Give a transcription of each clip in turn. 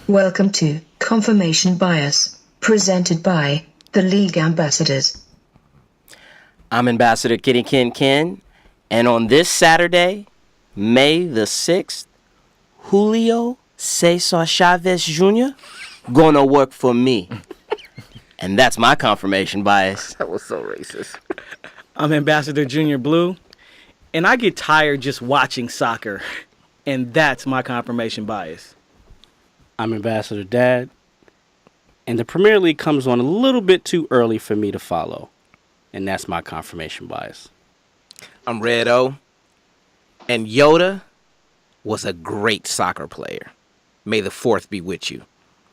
Welcome to Confirmation Bias, presented by the League Ambassadors. I'm Ambassador Kitty Ken, and on this Saturday, May the 6th, Julio Cesar Chavez Jr. gonna work for me. And that's my confirmation bias. That was so racist. I'm Ambassador Junior Blue, and I get tired just watching soccer, and that's my confirmation bias. I'm Ambassador Dad, and the Premier League comes on a little bit too early for me to follow, and that's my confirmation bias. I'm Red O, and Yoda was a great soccer player. May the 4th be with you,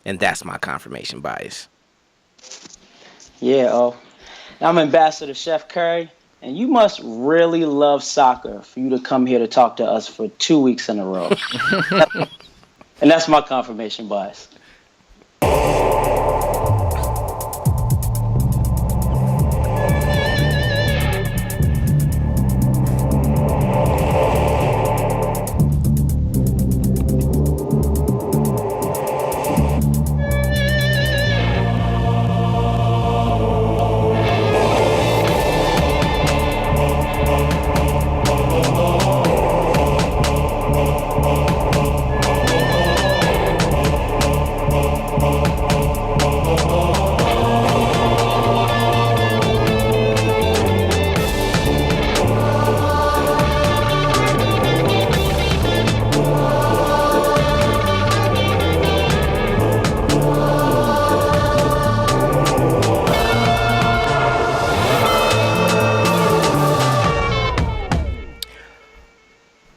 and that's my confirmation bias. Yeah, I'm Ambassador Chef Curry, and you must really love soccer for you to come here to talk to us for 2 weeks in a row. And that's my confirmation bias.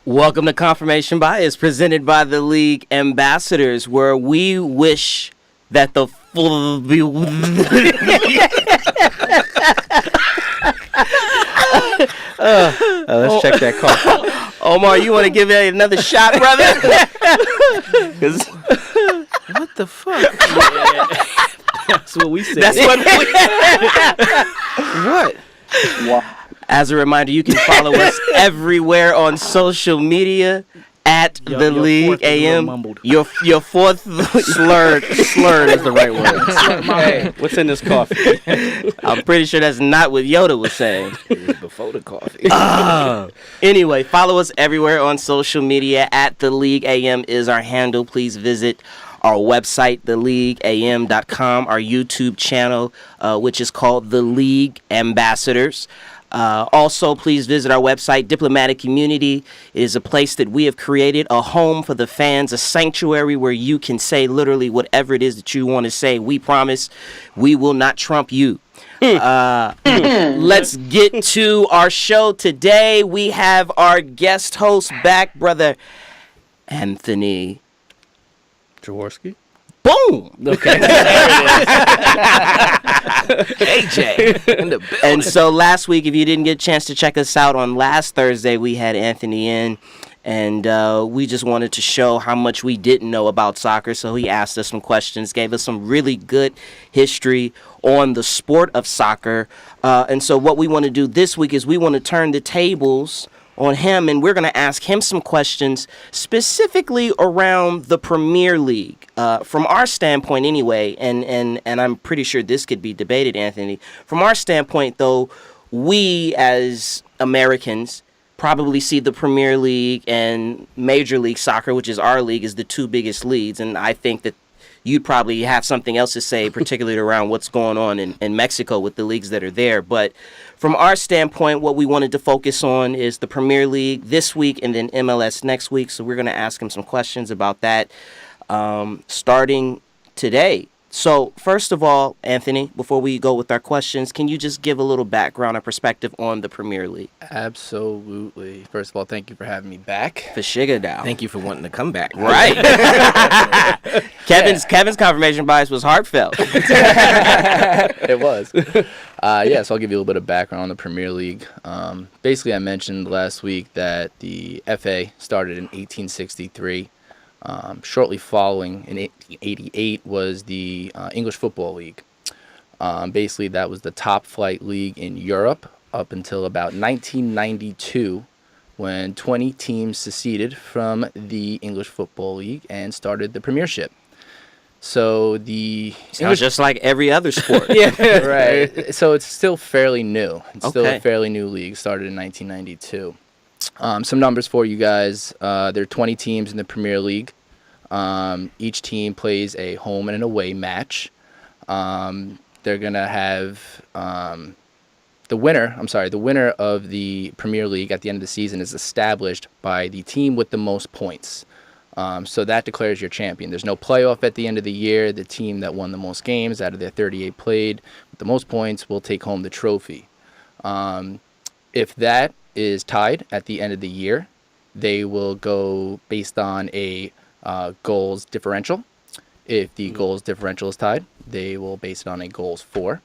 Welcome to Confirmation Bias, presented by the League Ambassadors, where we wish that the full... Let's check that call. Omar, you want to give it another shot, brother? What the fuck? That's what we said. That's what we... What? Wow. As a reminder, you can follow us everywhere on social media at the your League fourth is a little AM. mumbled. Your fourth slurred is the right word. Hey, what's in this coffee? I'm pretty sure that's not what Yoda was saying. It was before the coffee. Anyway, follow us everywhere on social media at the League AM is our handle. Please visit our website, theleagueam.com, our YouTube channel, which is called The League Ambassadors. Also, please visit our website, Diplomatic Community. It is a place that we have created, a home for the fans, a sanctuary where you can say literally whatever it is that you want to say. We promise we will not trump you. Let's get to our show today. We have our guest host back, Brother Anthony Jaworski? Boom! Okay. AJ in the building. And so last week, if you didn't get a chance to check us out on last Thursday, we had Anthony in, and we just wanted to show how much we didn't know about soccer. So he asked us some questions, gave us some really good history on the sport of soccer. And so what we want to do this week is we want to turn the tables on him, and we're going to ask him some questions specifically around the Premier League. From our standpoint anyway, and I'm pretty sure this could be debated, Anthony. From our standpoint, though, we as Americans probably see the Premier League and Major League Soccer, which is our league, as the two biggest leagues, and I think that you'd probably have something else to say, particularly around what's going on in Mexico with the leagues that are there. But from our standpoint, what we wanted to focus on is the Premier League this week and then MLS next week. So we're going to ask him some questions about that starting today. So first of all, Anthony, before we go with our questions, can you just give a little background or perspective on the Premier League? Absolutely. First of all, thank you for having me back. For sugar now. Thank you for wanting to come back. Right. Kevin's confirmation bias was heartfelt. It was. So I'll give you a little bit of background on the Premier League. Basically, I mentioned last week that the FA started in 1863. Shortly following, in 1888, was the English Football League. Basically, that was the top flight league in Europe up until about 1992, when 20 teams seceded from the English Football League and started the Premiership. So the Sounds just like every other sport. right. So it's still fairly new. It's still Okay. a fairly new league. Started in 1992. Some numbers for you guys. There are 20 teams in the Premier League. Each team plays a home and an away match. They're gonna have the winner of the Premier League at the end of the season is established by the team with the most points. So that declares your champion. There's no playoff at the end of the year. The team that won the most games out of their 38 played with the most points will take home the trophy. If that is tied at the end of the year, they will go based on a goals differential. If the goals differential is tied, they will base it on a goals for.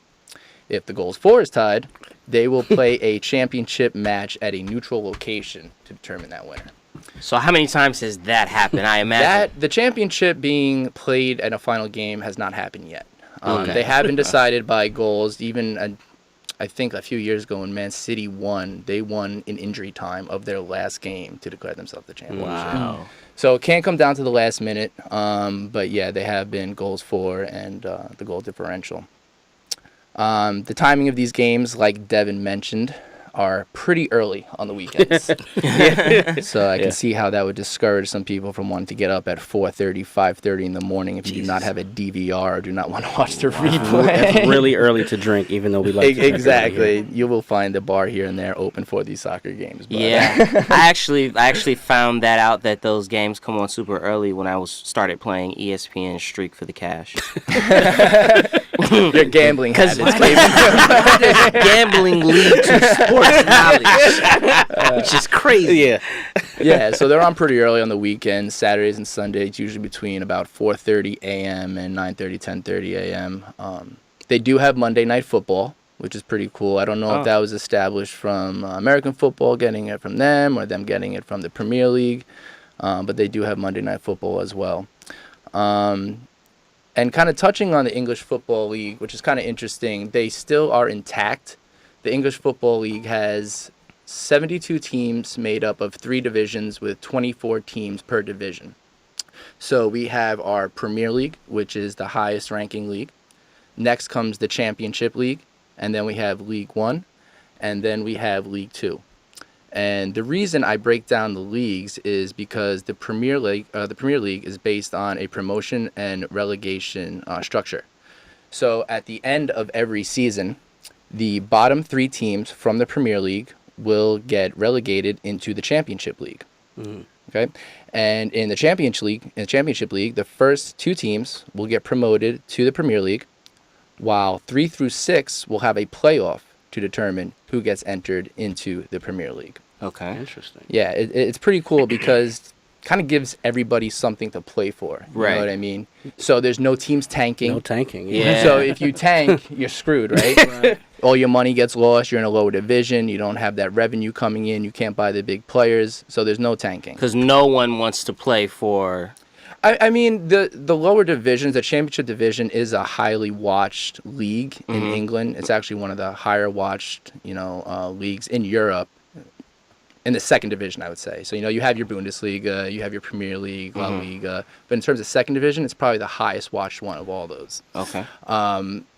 If the goals for is tied, they will play a championship match at a neutral location to determine that winner. So how many times has that happened? I imagine. The championship being played at a final game has not happened yet. Okay. They have been decided by goals. Even I think a few years ago when Man City won, they won in injury time of their last game to declare themselves the championship. Wow. So it can't come down to the last minute. But yeah, they have been goals for and the goal differential. The timing of these games, like Devin mentioned, are pretty early on the weekends. So I can see how that would discourage some people from wanting to get up at 4:30, 5:30 in the morning if you do not have a DVR or do not want to watch the replay. It's really early to drink, even though we like to drink Exactly. early here. You will find the bar here and there open for these soccer games. But, Yeah, I actually found that out that those games come on super early when I started playing ESPN Streak for the Cash. your gambling habits. How does gambling lead to sports knowledge? Which is crazy. Yeah. Yeah, so they're on pretty early on the weekends, Saturdays and Sundays, usually between about 4:30 a.m. and 9:30, 10:30 a.m. They do have Monday Night Football, which is pretty cool. I don't know if that was established from American football, getting it from them, or them getting it from the Premier League, but they do have Monday Night Football as well. And kind of touching on the English Football League, which is kind of interesting, they still are intact. The English Football League has 72 teams made up of 3 divisions with 24 teams per division. So we have our Premier League, which is the highest ranking league. Next comes the Championship League, and then we have League One, and then we have League Two. And the reason I break down the leagues is because the Premier League is based on a promotion and relegation structure. So at the end of every season, the bottom 3 teams from the Premier League will get relegated into the Championship League. Mm-hmm. Okay, and in the Championship League, the first 2 teams will get promoted to the Premier League, while 3 through 6 will have a playoff to determine who gets entered into the Premier League. Okay. Interesting. Yeah, it's pretty cool because kind of gives everybody something to play for. You Right. know what I mean? So there's no teams tanking. No tanking. Yeah. So if you tank, you're screwed, right? All your money gets lost. You're in a lower division. You don't have that revenue coming in. You can't buy the big players. So there's no tanking. Because no one wants to play for. I mean, the lower divisions, the championship division is a highly watched league in England. It's actually one of the higher watched, leagues in Europe. In the second division, I would say. So, you have your Bundesliga, you have your Premier League, La Liga. But in terms of second division, it's probably the highest watched one of all those. Okay.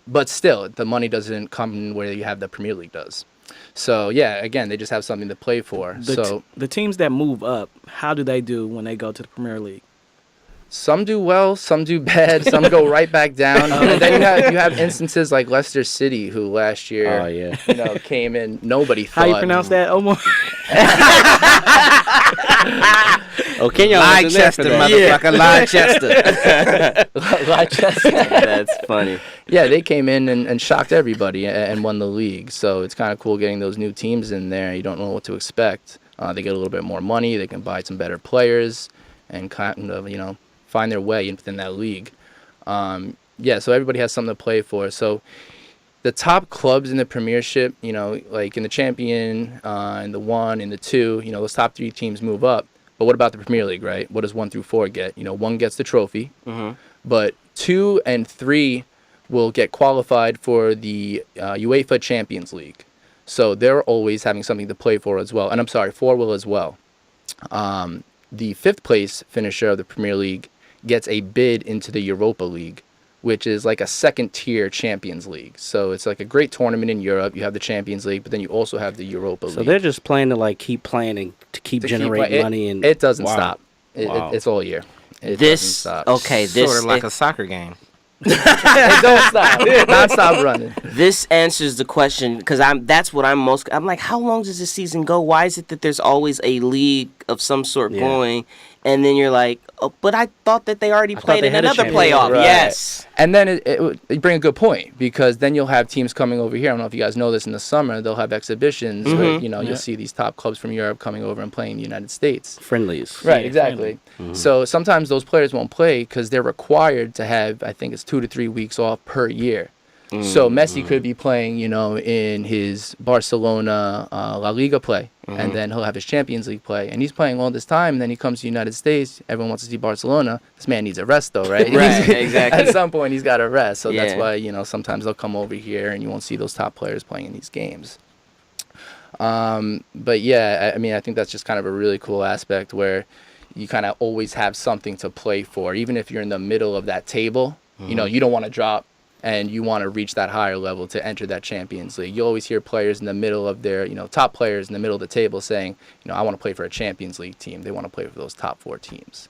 But still, the money doesn't come where you have the Premier League does. So, yeah, again, they just have something to play for. The teams that move up, how do they do when they go to the Premier League? Some do well, some do bad, some go right back down. And then you have instances like Leicester City, who last year, came in. Nobody thought. How you pronounce that, Omar? Okay, y'all. Leicester, motherfucker, Leicester. Leicester. That's funny. Yeah, they came in and shocked everybody and won the league. So it's kind of cool getting those new teams in there. You don't know what to expect. They get a little bit more money. They can buy some better players and kind of, find their way within that league. So everybody has something to play for. So the top clubs in the Premiership, like in the Champion, in the 1, in the 2, those top 3 teams move up. But what about the Premier League, right? What does 1 through 4 get? 1 gets the trophy, but 2 and 3 will get qualified for the UEFA Champions League. So they're always having something to play for as well. And I'm sorry, 4 will as well. The 5th place finisher of the Premier League gets a bid into the Europa League, which is like a second-tier Champions League. So it's like a great tournament in Europe. You have the Champions League, but then you also have the Europa League. So they're just playing to like keep playing and to keep generating money. And it doesn't wow. stop. Wow. It's all year. It This doesn't stop. okay. This Sort of like a soccer game. It don't stop. Non-stop running. This answers the question because that's what I'm like, how long does this season go? Why is it that there's always a league of some sort going, and then you're like, oh, but I thought that they already played in another playoff. Right. Yes. And then you bring a good point, because then you'll have teams coming over here. I don't know if you guys know this, in the summer they'll have exhibitions where you'll see these top clubs from Europe coming over and playing in the United States. Friendlies. Right, exactly. So sometimes those players won't play because they're required to have, I think it's 2 to 3 weeks off per year. So Messi could be playing, in his Barcelona La Liga play, and then he'll have his Champions League play, and he's playing all this time, and then he comes to the United States. Everyone wants to see Barcelona. This man needs a rest, though, right? Right, exactly. At some point, he's got to rest. So that's Yeah. why, sometimes they'll come over here, and you won't see those top players playing in these games. But yeah, I think that's just kind of a really cool aspect where you kind of always have something to play for, even if you're in the middle of that table. You don't want to drop, and you want to reach that higher level to enter that Champions League. You always hear players in the middle of their, top players in the middle of the table saying, I want to play for a Champions League team. They want to play for those top 4 teams.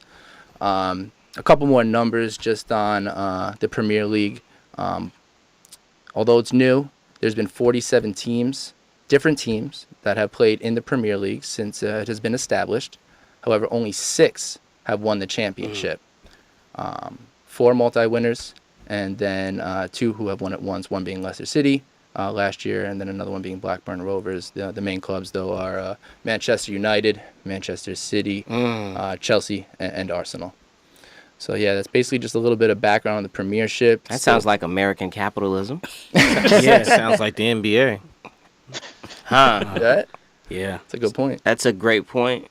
A couple more numbers just on the Premier League. Although it's new, there's been 47 teams, different teams, that have played in the Premier League since it has been established. However, only 6 have won the championship. 4 multi-winners, and then 2 who have won it once, one being Leicester City last year, and then another one being Blackburn Rovers. The main clubs, though, are Manchester United, Manchester City, Chelsea, and Arsenal. So, yeah, that's basically just a little bit of background on the Premiership. That sounds like American capitalism. Yeah, sounds like the NBA. Huh. That? Yeah. That's a good point. That's a great point.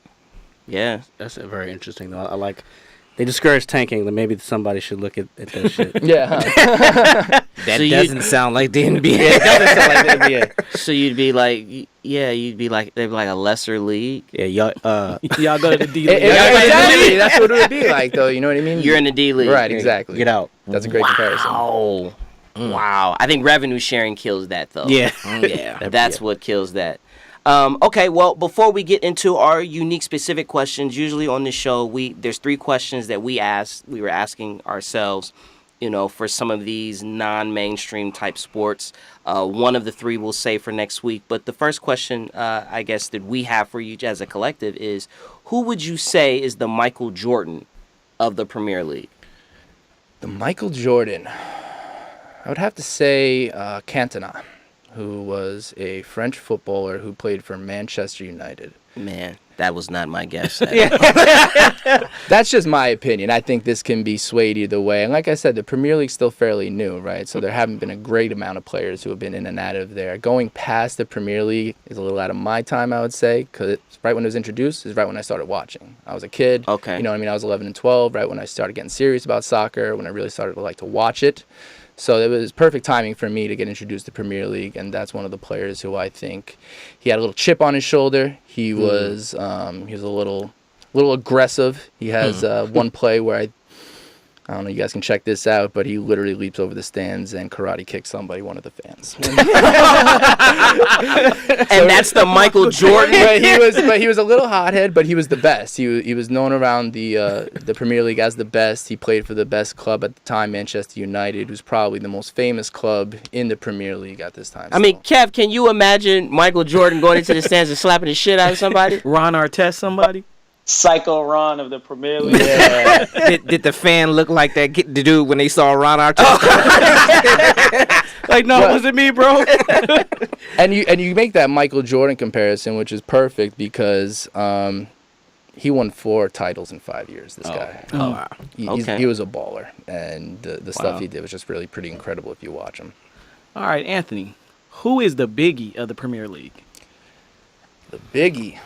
Yeah. That's very interesting, though. I like. They discourage tanking, then maybe somebody should look at that shit. Yeah. That So doesn't sound like the NBA. It doesn't sound like the NBA. So you'd be like, they'd be like a lesser league. Yeah, y'all. Y'all go to the D League. Exactly. That's what it would be like, though. You know what I mean? You're in the D League. Right, exactly. Get out. That's a great comparison. Wow. Wow. I think revenue sharing kills that, though. Yeah. Yeah. That's what kills that. Okay, well, before we get into our unique specific questions, usually on this show, there's 3 questions that we were asking ourselves, for some of these non-mainstream type sports. One of the 3 we'll save for next week. But the first question, I guess, that we have for you as a collective is, who would you say is the Michael Jordan of the Premier League? The Michael Jordan. I would have to say Cantona, who was a French footballer who played for Manchester United. Man, that was not my guess. That's just my opinion. I think this can be swayed either way. And like I said, the Premier League's still fairly new, right? So there haven't been a great amount of players who have been in and out of there. Going past the Premier League is a little out of my time, I would say, because right when it was introduced is right when I started watching. I was a kid. Okay. You know what I mean? I was 11 and 12, right when I started getting serious about soccer, when I really started to like to watch it. So it was perfect timing for me to get introduced to Premier League, and that's one of the players who I think he had a little chip on his shoulder. He was a little aggressive. He has one play where I don't know, you guys can check this out, but he literally leaps over the stands and karate kicks somebody, one of the fans. And that's the Michael Jordan. But he was a little hothead, but he was the best. He was known around the Premier League as the best. He played for the best club at the time, Manchester United, who's probably the most famous club in the Premier League at this time. I mean, Kev, can you imagine Michael Jordan going into the stands and slapping the shit out of somebody? Ron Artest, somebody? Psycho Ron of the Premier League. Yeah. Did the fan look like that the dude when they saw Ron Artest? Like, no, it wasn't me, bro. And you make that Michael Jordan comparison, which is perfect because he won 4 titles in 5 years. This guy. Oh, wow. He was a baller, and the stuff he did was just really pretty incredible if you watch him. All right, Anthony, who is the biggie of the Premier League? The biggie.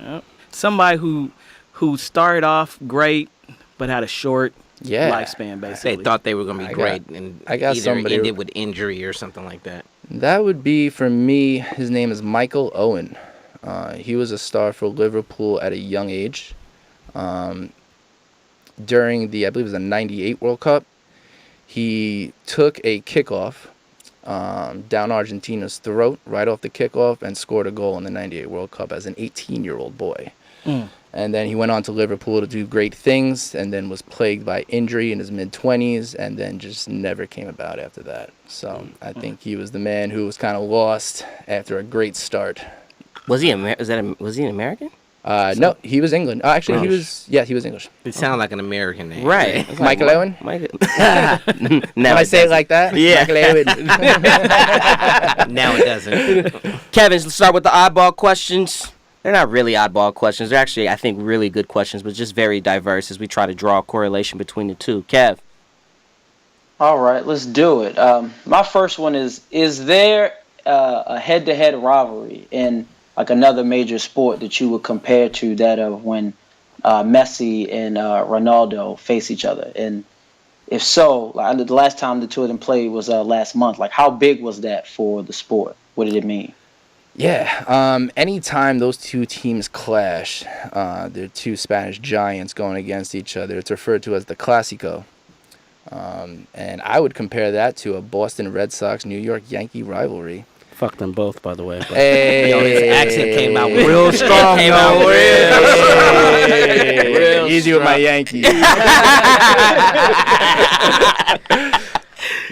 Yep. Somebody who started off great but had a short lifespan, basically. They thought they were going to be great and I got either somebody ended with injury or something like that. That would be, for me, his name is Michael Owen. He was a star for Liverpool at a young age. during the, I believe it was the 98 World Cup. He took a kickoff down Argentina's throat right off the kickoff and scored a goal in the 98 World Cup as an 18-year-old boy. And then he went on to Liverpool to do great things, and then was plagued by injury in his mid-20s, and then just never came about after that. So I think he was the man who was kind of lost after a great start. Was he was he an American? No, he was England. Actually, he was English. It sounded like an American name. Right. Michael Owen? Now Can I say it like that? Yeah. Michael Owen. Now it doesn't. Kevin, let's start with the oddball questions. They're not really oddball questions. They're actually, I think, really good questions, but just very diverse as we try to draw a correlation between the two. Kev. All right, let's do it. My first one is there a head-to-head rivalry in like another major sport that you would compare to that of when Messi and Ronaldo face each other? And if so, like, the last time the two of them played was last month. Like, how big was that for the sport? What did it mean? Yeah, anytime those two teams clash, they're two Spanish giants going against each other. It's referred to as the Clásico. And I would compare that to a Boston Red Sox, New York Yankee rivalry. Fuck them both, by the way. Hey, Yo, his accent came out real strong. Came out Real easy with my Yankees.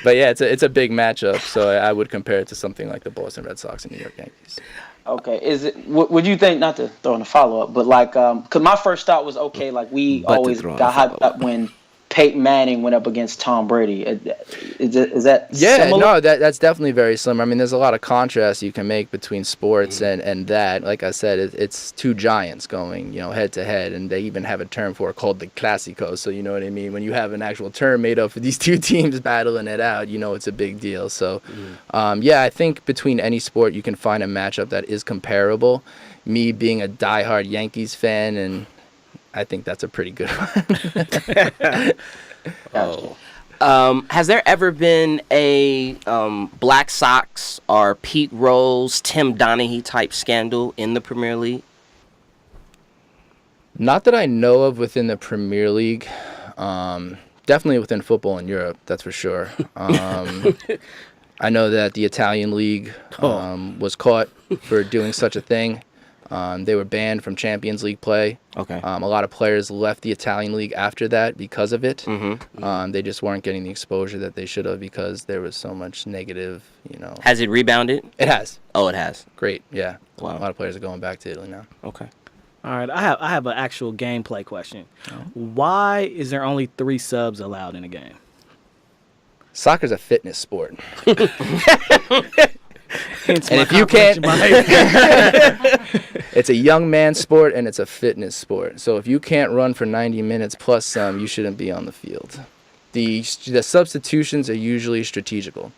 But yeah, it's a big matchup, so I would compare it to something like the Boston Red Sox and New York Yankees. Okay, is it? Would you think, not to throw in a follow up, but like, cause my first thought was okay, like we always got hyped up when Peyton Manning went up against Tom Brady. Is that similar? No, that's definitely very similar. I mean, there's a lot of contrast you can make between sports and that. Like I said, it's two giants going, head to head, and they even have a term for it called the Clásico. So you know what I mean? When you have an actual term made up for these two teams battling it out, it's a big deal. So, I think between any sport you can find a matchup that is comparable. Me being a diehard Yankees fan, and I think that's a pretty good one. Has there ever been a Black Sox or Pete Rose, Tim Donaghy type scandal in the Premier League? Not that I know of within the Premier League. Definitely within football in Europe, that's for sure. I know that the Italian league was caught for doing such a thing. They were banned from Champions League play. Okay. A lot of players left the Italian league after that because of it. Mm-hmm. They just weren't getting the exposure that they should have because there was so much negative, Has it rebounded? It has. Oh, it has. Great, yeah. Wow. A lot of players are going back to Italy now. Okay. All right, I have an actual gameplay question. Why is there only 3 subs allowed in a game? Soccer's a fitness sport. Hence And my if you can't, confirmation it's a young man sport and it's a fitness sport. So if you can't run for 90 minutes plus some, you shouldn't be on the field. The substitutions are usually strategical.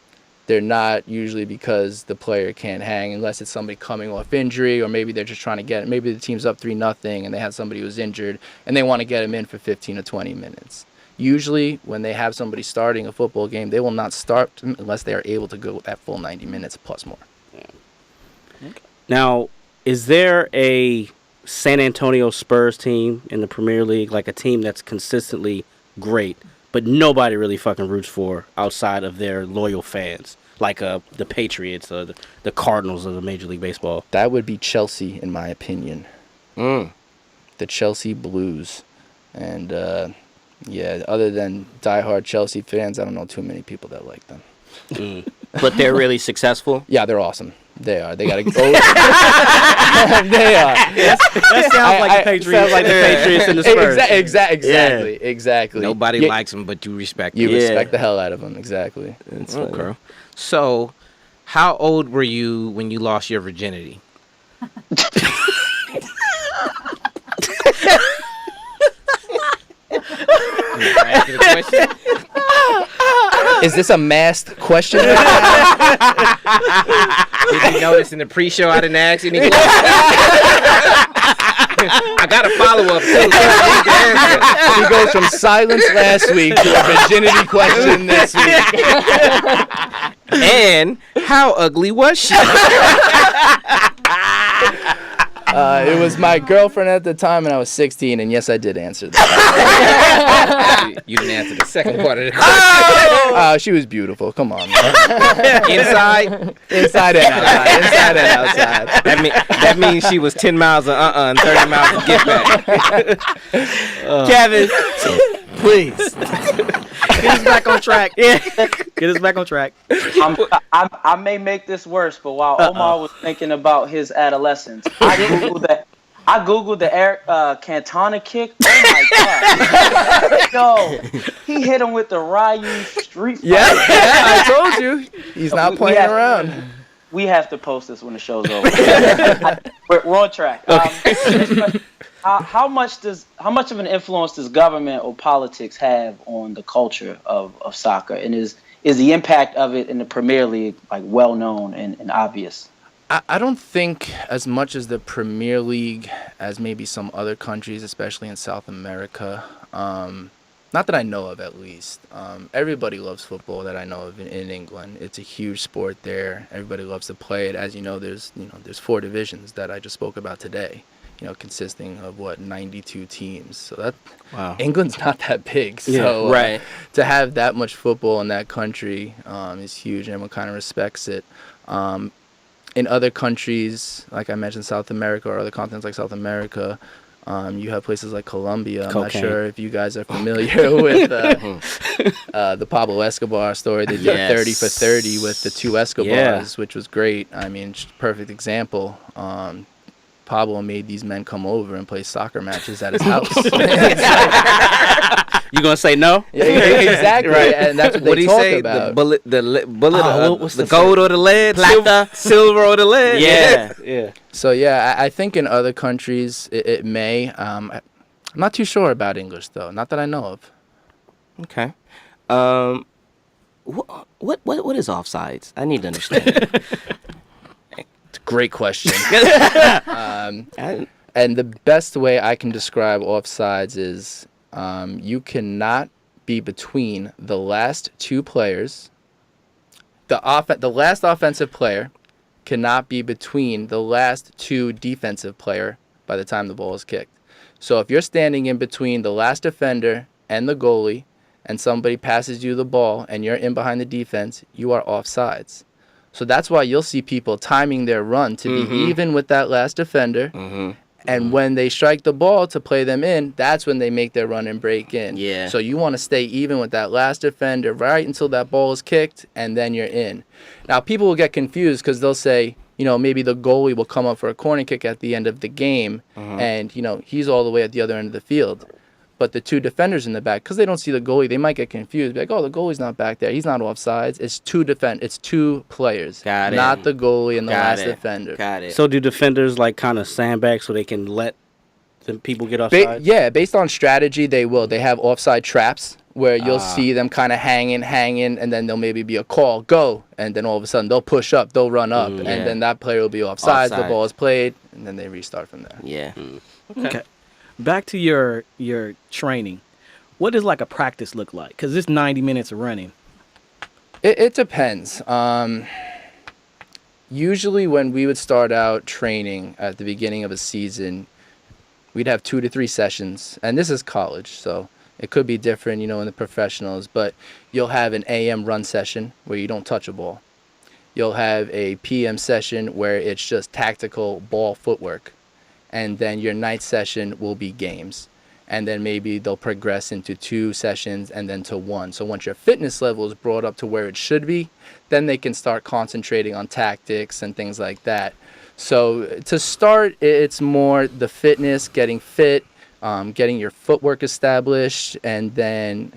They're not usually because the player can't hang unless it's somebody coming off injury, or maybe they're just trying to get, maybe the team's up 3-0 and they have somebody who's injured and they want to get him in for 15 or 20 minutes. Usually, when they have somebody starting a football game, they will not start unless they are able to go that full 90 minutes plus more. Now, is there a San Antonio Spurs team in the Premier League, like a team that's consistently great, but nobody really fucking roots for outside of their loyal fans, like the Patriots or the Cardinals of the Major League Baseball? That would be Chelsea, in my opinion. The Chelsea Blues. And, other than diehard Chelsea fans, I don't know too many people that like them. But they're really successful? Yeah, they're awesome. They are. They got to go. They are. that sounds like the Patriots. Sounds like the Patriots and the Spurs. Exactly. Nobody likes them, but you respect them. You respect the hell out of them. Exactly. That's Okay. So, how old were you when you lost your virginity? Is this a masked question? Did you notice in the pre-show I didn't ask any questions? I got a follow-up too. He goes from silence last week to a virginity question this week. And how ugly was she? It was my girlfriend at the time, and I was 16, and yes, I did answer that. You didn't answer the second part of the question. She was beautiful. Come on, man. Inside? Inside and outside. Inside and outside. That means she was 10 miles of and 30 miles of get back. Kevin, please. Get us back on track. Yeah. Get us back on track. I may make this worse, but while Omar was thinking about his adolescence, I googled the Eric Cantona kick. Oh my god! Yo, he hit him with the Ryu Street Fighter. Yeah, I told you. He's not playing around. We have to post this when the show's over. We're on track. How much of an influence does government or politics have on the culture of soccer, and is the impact of it in the Premier League like well known and obvious? I don't think as much as the Premier League as maybe some other countries, especially in South America. Not that I know of, at least. Everybody loves football that I know of in England. It's a huge sport there. Everybody loves to play it. As you know, there's 4 divisions that I just spoke about today. Consisting of 92 teams. So that England's not that big. So right. To have that much football in that country is huge. Everyone kind of respects it. In other countries, like I mentioned, South America or other continents like South America, you have places like Colombia. I'm not sure if you guys are familiar with the Pablo Escobar story. They did 30 for 30 with the 2 Escobars, which was great. I mean, perfect example. Pablo made these men come over and play soccer matches at his house. You gonna say no? Yeah, exactly. Right. And that's what they talk about. The bullet, the gold or the lead, silver or the lead. Yeah. So I think in other countries it may. I'm not too sure about English though. Not that I know of. Okay. What is offsides? I need to understand. Great question. And the best way I can describe offsides is you cannot be between the last 2 players. The last offensive player cannot be between the last 2 defensive player by the time the ball is kicked. So if you're standing in between the last defender and the goalie and somebody passes you the ball and you're in behind the defense, you are offsides. So that's why you'll see people timing their run to be even with that last defender. And when they strike the ball to play them in, that's when they make their run and break in. Yeah. So you want to stay even with that last defender right until that ball is kicked, and then you're in. Now, people will get confused because they'll say, maybe the goalie will come up for a corner kick at the end of the game, and, he's all the way at the other end of the field. But the 2 defenders in the back, because they don't see the goalie, they might get confused. Be like, oh, the goalie's not back there. He's not offsides. It's 2 players. Got it. Not the goalie and the last defender. Got it. So do defenders kind of sandbag so they can let the people get offside? Based on strategy, they will. They have offside traps where you'll see them kind of hanging, and then there'll maybe be a call, go, and then all of a sudden they'll push up, they'll run up, and then that player will be offside. The ball is played, and then they restart from there. Yeah. Okay. Back to your training. What does a practice look like? Because it's 90 minutes of running. It depends. Usually when we would start out training at the beginning of a season, we'd have 2 to 3 sessions. And this is college, so it could be different, in the professionals. But you'll have an AM run session where you don't touch a ball. You'll have a PM session where it's just tactical ball footwork. And then your night session will be games. And then maybe they'll progress into 2 sessions and then to 1. So once your fitness level is brought up to where it should be, then they can start concentrating on tactics and things like that. So to start, it's more the fitness, getting fit, getting your footwork established, and then,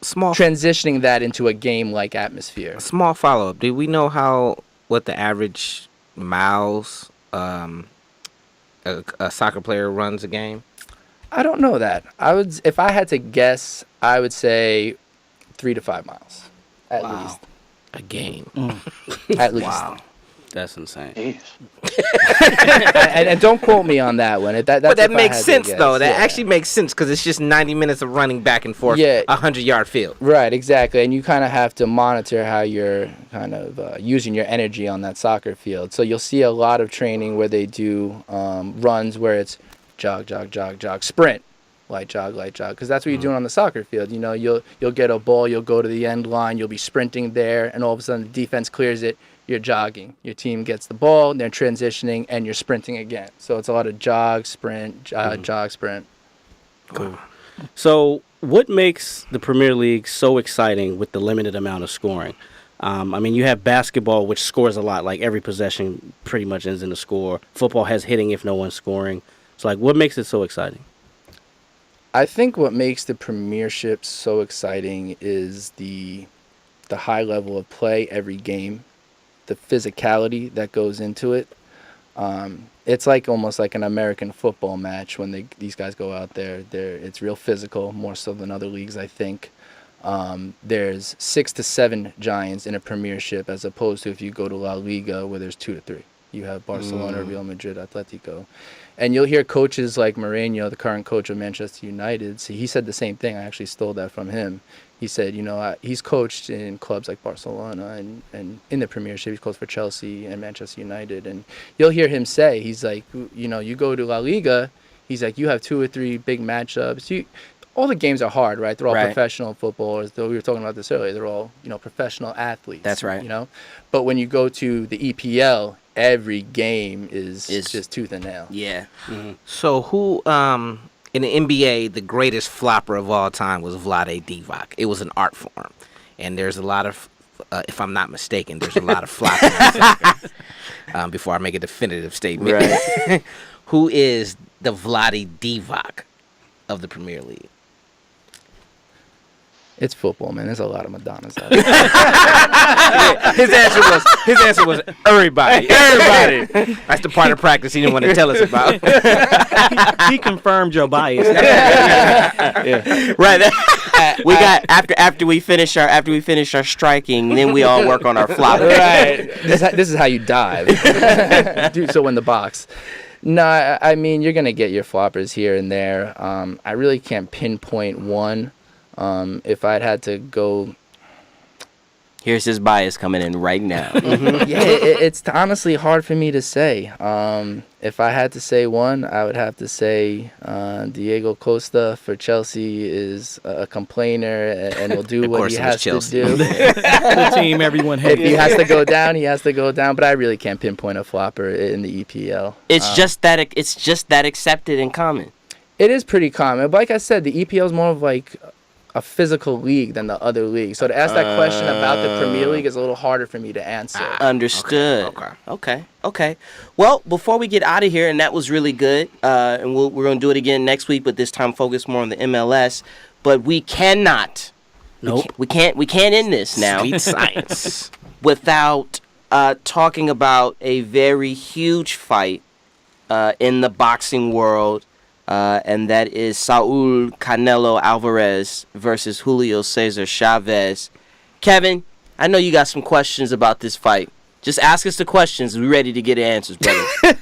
transitioning that into a game-like atmosphere. A small follow-up. Do we know what the average miles a soccer player runs a game? I don't know that. If I had to guess, I would say 3 to 5 miles at least. A game. At least. Wow. That's insane. Jeez. And don't quote me on that one. That's But that if I makes had to sense, guess. though. That Yeah. actually makes sense because it's just 90 minutes of running back and forth, Yeah. 100-yard field. Right, exactly. And you kind of have to monitor how you're kind of using your energy on that soccer field. So you'll see a lot of training where they do runs where it's jog, jog, jog, jog, sprint, light jog, because that's what you're doing on the soccer field. You know, you'll get a ball, you'll go to the end line, you'll be sprinting there, and all of a sudden the defense clears it. You're jogging. Your team gets the ball, they're transitioning, and you're sprinting again. So it's a lot of jog, sprint, jog, sprint. Cool. So, what makes the Premier League so exciting with the limited amount of scoring? I mean, you have basketball, which scores a lot. Like, every possession pretty much ends in a score. Football has hitting if no one's scoring. So, like, what makes it so exciting? I think what makes the Premiership so exciting is the high level of play every game, the physicality that goes into it. It's like almost like an American football match when these guys go out there. It's real physical, more so than other leagues, I think. There's 6 to 7 giants in a Premiership, as opposed to if you go to La Liga where there's 2 to 3. You have Barcelona, Real Madrid, Atletico. And you'll hear coaches like Mourinho, the current coach of Manchester United, he said the same thing. I actually stole that from him. He said, he's coached in clubs like Barcelona and in the Premiership. He's coached for Chelsea and Manchester United. And you'll hear him say, he's like, you go to La Liga, he's like, you have 2 or 3 big matchups. All the games are hard, right? They're all professional footballers. Though we were talking about this earlier. They're all, professional athletes. That's right. But when you go to the EPL, every game is just tooth and nail. Yeah. Mm-hmm. So who in the NBA, the greatest flopper of all time was Vlade Divac. It was an art form. And there's a lot of, if I'm not mistaken, there's a lot of flopping in soccer, before I make a definitive statement. Right. Who is the Vlade Divac of the Premier League? It's football, man. There's a lot of Madonnas out there. His answer was everybody. Everybody. That's the part of practice he didn't want to tell us about. He confirmed your bias. Right. We got after we finish our striking, then we all work on our flop. Right. This is how you dive. Do so in the box. No, I mean, you're gonna get your floppers here and there. I really can't pinpoint one. If I'd had to go, Here's his bias coming in right now. yeah, it's honestly hard for me to say. If I had to say one, I would have to say Diego Costa for Chelsea is a complainer and will do what he has to do. The team everyone hates. If he has to go down, he has to go down. But I really can't pinpoint a flopper in the EPL. It's just that accepted and common. It is pretty common. But like I said, the EPL is more of like a physical league than the other leagues. So to ask that question about the Premier League is a little harder for me to answer. Understood. Okay. Well, before we get out of here, and that was really good, and we're going to do it again next week, but this time focus more on the MLS. But we cannot. Nope. We can't end this now. Sweet science. Without talking about a very huge fight in the boxing world. And that is Saul Canelo Alvarez versus Julio Cesar Chavez. Kevin, I know you got some questions about this fight. Just ask us the questions. We're ready to get answers, brother.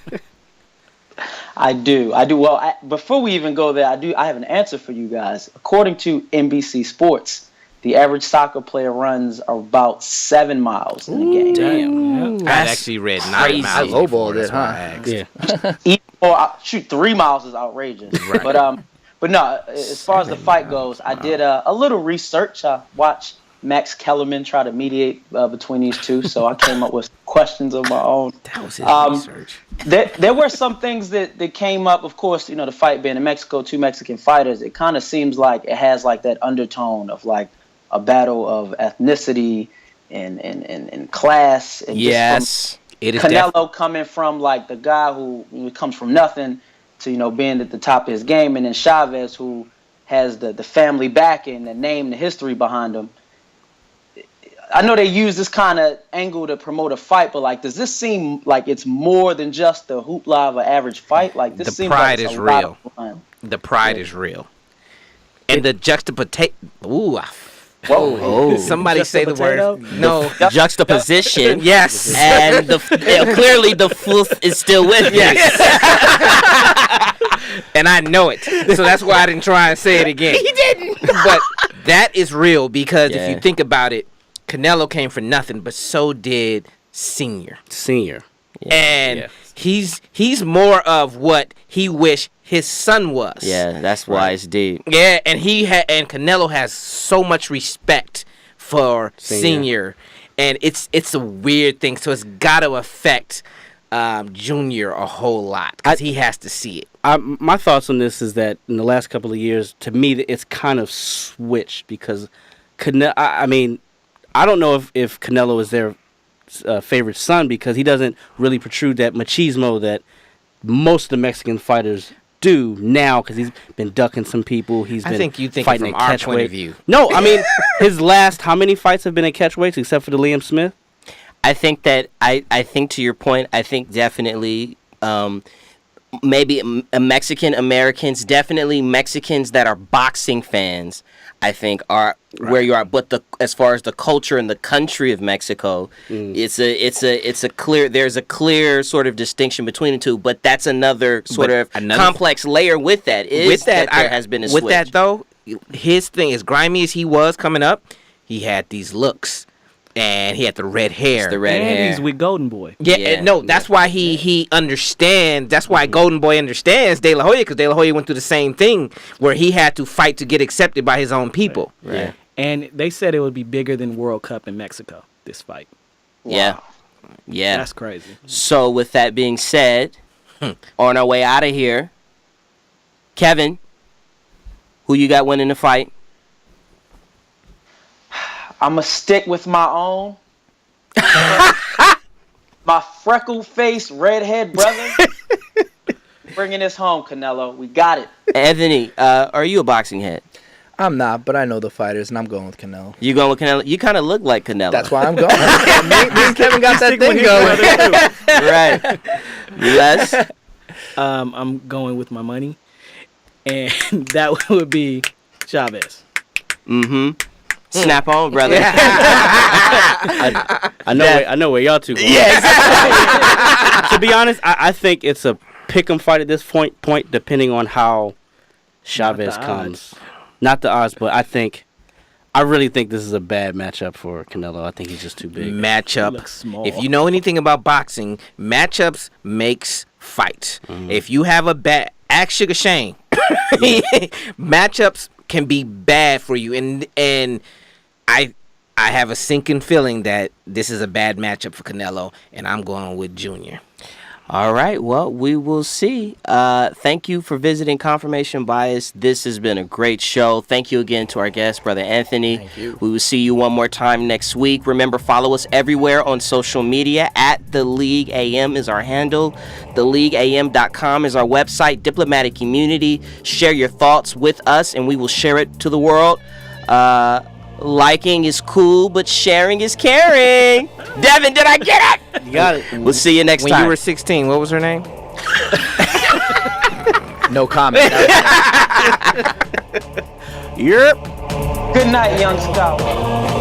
I do. Well, before we even go there, I have an answer for you guys. According to NBC Sports, the average soccer player runs about 7 miles in a game. Damn. I actually read 9 miles. I lowballed it, That's why I asked. Yeah. 3 miles is outrageous. Right. But no, as far as the fight goes, I did a little research. I watched Max Kellerman try to mediate between these two, so I came up with questions of my own. That was his research. There were some things that came up. Of course, the fight being in Mexico, 2 Mexican fighters. It kind of seems like it has like that undertone of like a battle of ethnicity and class. And Yes. It is Canelo coming from like the guy who comes from nothing to being at the top of his game, and then Chavez who has the family backing, the name, the history behind him. I know they use this kind of angle to promote a fight, but like, does this seem like it's more than just the hoopla of an average fight? Like, this The seems pride like it's is a lot real. of fun. The pride is real. And the juxtaposition. Ooh. Whoa. Oh. Somebody Just say a the word. potato? No. Juxtaposition. Yes. And clearly the fluff is still with you. And I know it. So that's why I didn't try and say it again. He didn't. But that is real because if you think about it, Canelo came for nothing, but so did Senior. And he's more of what he wished his son was. Yeah, that's why it's deep. Yeah, and and Canelo has so much respect for Senior. And it's a weird thing. So it's got to affect Junior a whole lot because he has to see it. My thoughts on this is that in the last couple of years, to me, it's kind of switched because I mean, I don't know if Canelo is their favorite son because he doesn't really protrude that machismo that most of the Mexican fighters do now because he's been ducking some people. I think you think fighting from at our catchweight. point of view. No, I mean his last how many fights have been at catchweights except for the Liam Smith? I think that I think to your point, I think definitely maybe Mexican Americans, definitely Mexicans that are boxing fans, I think are where you are. But as far as the culture and the country of Mexico, there's a clear sort of distinction between the two. But that's another complex layer with that. There has been a switch. With that though, his thing, as grimy as he was coming up, he had these looks. And he had the red hair. It's the red hair. He's with Golden Boy. Yeah, no, that's why he understands. That's why Golden Boy understands De La Hoya, because De La Hoya went through the same thing where he had to fight to get accepted by his own people. Right. And they said it would be bigger than World Cup in Mexico, this fight. Yeah. Yeah. That's crazy. So with that being said, on our way out of here, Kevin, who you got winning the fight? I'm going to stick with my own. My freckle-faced redhead brother. Bringing this home, Canelo. We got it. Anthony, are you a boxing head? I'm not, but I know the fighters, and I'm going with Canelo. You going with Canelo? You kind of look like Canelo. That's why I'm going. me and Kevin got that thing going. Right. Yes. I'm going with my money, and that would be Chavez. Mm-hmm. Snap on, brother. I know where y'all two going. Yeah, exactly. To be honest, I think it's a pick'em fight at this point, depending on how Chavez comes. Not the odds, but I really think this is a bad matchup for Canelo. I think he's just too big. Matchup. If you know anything about boxing, matchups makes fights. If you have a bad, ask Sugar Shane. Matchups can be bad for you, and I have a sinking feeling that this is a bad matchup for Canelo, and I'm going with Junior. All right. Well, we will see. Thank you for visiting Confirmation Bias. This has been a great show. Thank you again to our guest, Brother Anthony. Thank you. We will see you one more time next week. Remember, follow us everywhere on social media. @The League AM is our handle. TheLeagueAM.com is our website. Diplomatic community. Share your thoughts with us, and we will share it to the world. Liking is cool, but sharing is caring. Devin, did I get it? You got it. We'll see you next When time. you were 16, what was her name? No comment. Yep. Good night, young scholar.